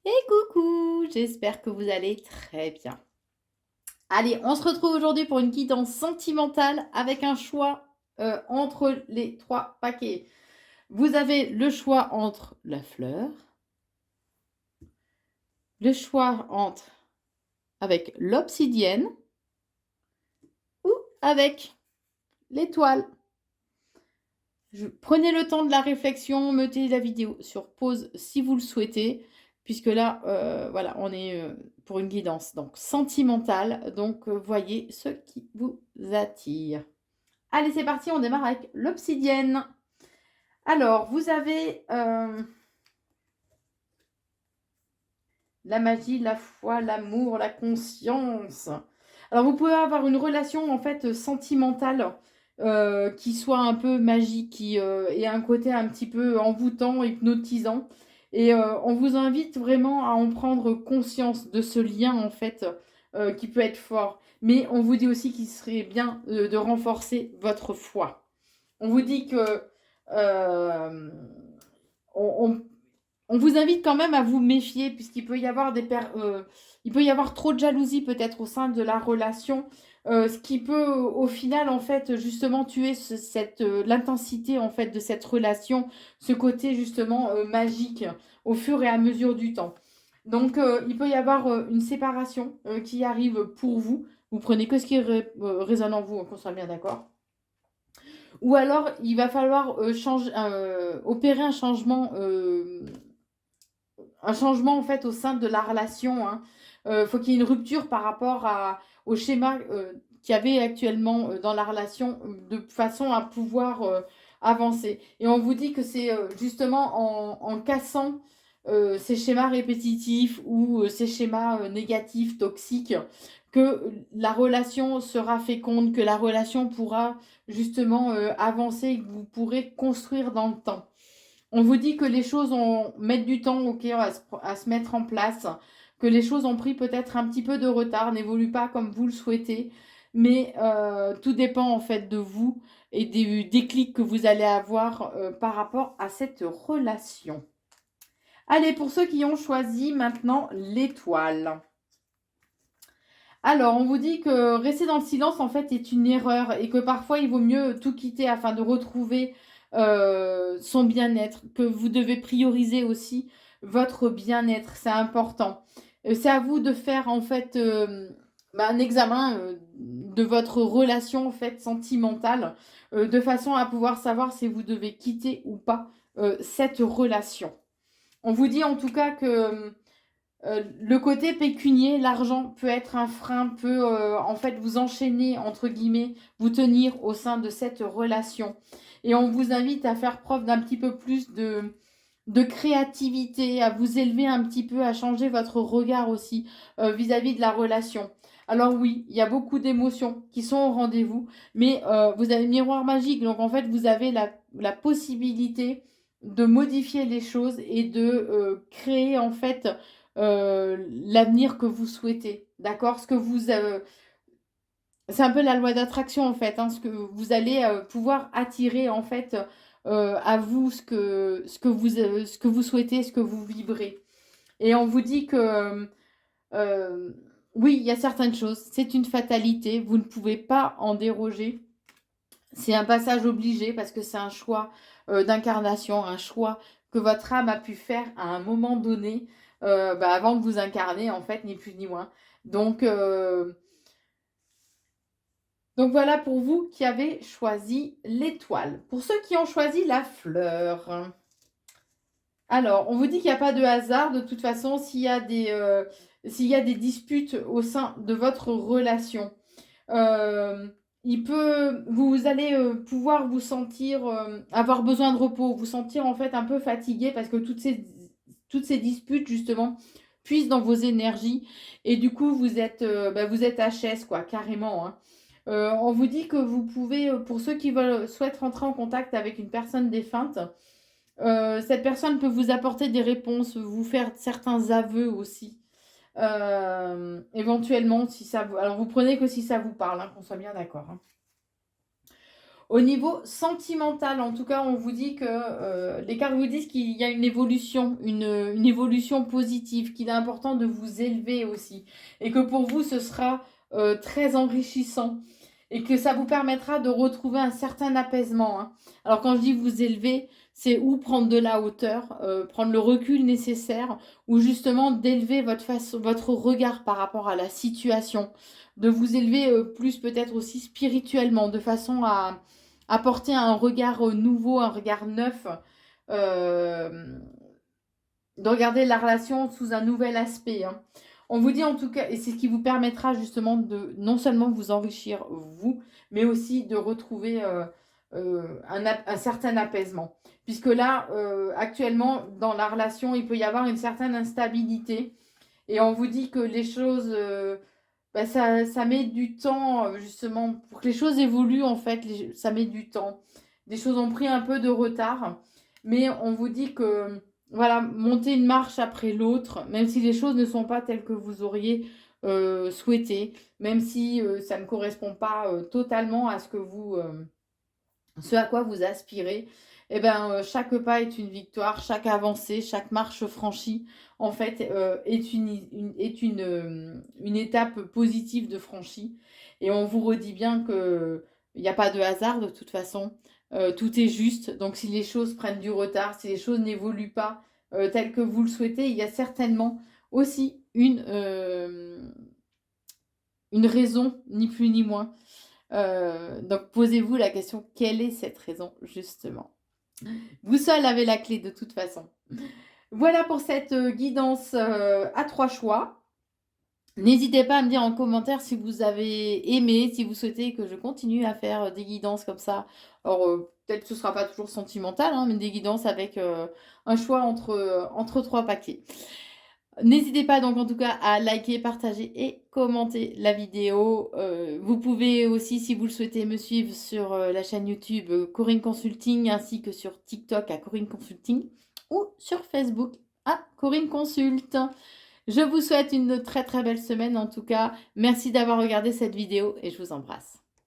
Et coucou, j'espère que vous allez très bien. Allez, on se retrouve aujourd'hui pour une guidance sentimentale avec un choix entre les trois paquets. Vous avez le choix entre la fleur, le choix entre avec l'obsidienne ou avec l'étoile. Prenez le temps de la réflexion, mettez la vidéo sur pause si vous le souhaitez, puisque là, voilà, on est pour une guidance donc sentimentale. Donc, voyez ce qui vous attire. Allez, c'est parti, on démarre avec l'obsidienne. Alors, vous avez la magie, la foi, l'amour, la conscience. Alors, vous pouvez avoir une relation en fait sentimentale qui soit un peu magique, qui ait un côté un petit peu envoûtant, hypnotisant. Et on vous invite vraiment à en prendre conscience de ce lien en fait qui peut être fort. Mais on vous dit aussi qu'il serait bien de renforcer votre foi. On vous dit que euh, on, on vous invite quand même à vous méfier puisqu'il peut y avoir il peut y avoir trop de jalousie peut-être au sein de la relation, ce qui peut au final en fait justement tuer l'intensité en fait de cette relation, ce côté justement magique au fur et à mesure du temps. Donc il peut y avoir une séparation qui arrive pour vous. Vous prenez que ce qui résonne en vous, qu'on soit bien d'accord. Ou alors il va falloir opérer un changement en fait au sein de la relation. Hein. Faut qu'il y ait une rupture par rapport au schéma qu'il y avait actuellement dans la relation de façon à pouvoir avancer. Et on vous dit que c'est justement en cassant ces schémas répétitifs ou ces schémas négatifs, toxiques, que la relation sera féconde, que la relation pourra justement avancer et que vous pourrez construire dans le temps. On vous dit que les choses mettent du temps à se mettre en place, que les choses ont pris peut-être un petit peu de retard, n'évoluent pas comme vous le souhaitez, mais tout dépend en fait de vous et des déclics que vous allez avoir par rapport à cette relation. Allez, pour ceux qui ont choisi maintenant l'étoile. Alors, on vous dit que rester dans le silence, en fait, est une erreur et que parfois, il vaut mieux tout quitter afin de retrouver son bien-être, que vous devez prioriser aussi votre bien-être, c'est important. C'est à vous de faire, en fait, un examen de votre relation, en fait, sentimentale, de façon à pouvoir savoir si vous devez quitter ou pas cette relation. On vous dit en tout cas que le côté pécunier, l'argent peut être un frein, peut en fait vous enchaîner, entre guillemets, vous tenir au sein de cette relation. Et on vous invite à faire preuve d'un petit peu plus de créativité, à vous élever un petit peu, à changer votre regard aussi vis-à-vis de la relation. Alors oui, il y a beaucoup d'émotions qui sont au rendez-vous, mais vous avez le miroir magique, donc en fait vous avez la possibilité de modifier les choses et de créer en fait l'avenir que vous souhaitez. D'accord. C'est un peu la loi d'attraction en fait. Hein, ce que vous allez pouvoir attirer en fait à vous ce que vous souhaitez, ce que vous vibrez. Et on vous dit que euh, oui, il y a certaines choses. C'est une fatalité. Vous ne pouvez pas en déroger. C'est un passage obligé parce que c'est un choix d'incarnation, un choix que votre âme a pu faire à un moment donné, avant que vous incarnez, en fait, ni plus ni moins. Donc, euh, donc voilà pour vous qui avez choisi l'étoile. Pour ceux qui ont choisi la fleur. Alors, on vous dit qu'il n'y a pas de hasard. De toute façon, s'il y a des disputes au sein de votre relation, euh, vous allez pouvoir vous sentir, avoir besoin de repos, vous sentir en fait un peu fatigué parce que toutes ces disputes justement puisent dans vos énergies et du coup vous êtes HS quoi, carrément. Hein. On vous dit que vous pouvez, pour ceux qui souhaitent rentrer en contact avec une personne défunte, cette personne peut vous apporter des réponses, vous faire certains aveux aussi. Éventuellement, si ça vous... Alors, vous prenez que si ça vous parle, hein, qu'on soit bien d'accord. Hein. Au niveau sentimental, en tout cas, on vous dit que les cartes vous disent qu'il y a une évolution positive, qu'il est important de vous élever aussi, et que pour vous, ce sera très enrichissant, et que ça vous permettra de retrouver un certain apaisement, hein. Alors quand je dis vous élever, c'est ou prendre de la hauteur, prendre le recul nécessaire, ou justement d'élever votre regard par rapport à la situation, de vous élever plus peut-être aussi spirituellement, de façon à apporter un regard nouveau, un regard neuf, euh, de regarder la relation sous un nouvel aspect, hein. On vous dit en tout cas, et c'est ce qui vous permettra justement de non seulement vous enrichir vous, mais aussi de retrouver un certain apaisement. Puisque là, actuellement, dans la relation, il peut y avoir une certaine instabilité. Et on vous dit que les choses, bah, ça met du temps, justement, pour que les choses évoluent, en fait, ça met du temps. Des choses ont pris un peu de retard, mais on vous dit que, voilà, monter une marche après l'autre, même si les choses ne sont pas telles que vous auriez souhaité, même si ça ne correspond pas totalement à ce à quoi vous aspirez, eh ben, chaque pas est une victoire, chaque avancée, chaque marche franchie, en fait, une étape positive de franchie. Et on vous redit bien que il n'y a pas de hasard de toute façon. Tout est juste. Donc si les choses prennent du retard, si les choses n'évoluent pas telles que vous le souhaitez, il y a certainement aussi une raison, ni plus ni moins. Donc posez-vous la question, quelle est cette raison justement? Vous seul avez la clé de toute façon. Voilà pour cette guidance à 3 choix. N'hésitez pas à me dire en commentaire si vous avez aimé, si vous souhaitez que je continue à faire des guidances comme ça. Alors peut-être que ce ne sera pas toujours sentimental, hein, mais des guidances avec un choix entre 3 paquets. N'hésitez pas donc en tout cas à liker, partager et commenter la vidéo. Vous pouvez aussi, si vous le souhaitez, me suivre sur la chaîne YouTube Corinne Consulting, ainsi que sur TikTok à Corinne Consulting, ou sur Facebook à Corinne Consulte. Je vous souhaite une très très belle semaine en tout cas. Merci d'avoir regardé cette vidéo et je vous embrasse.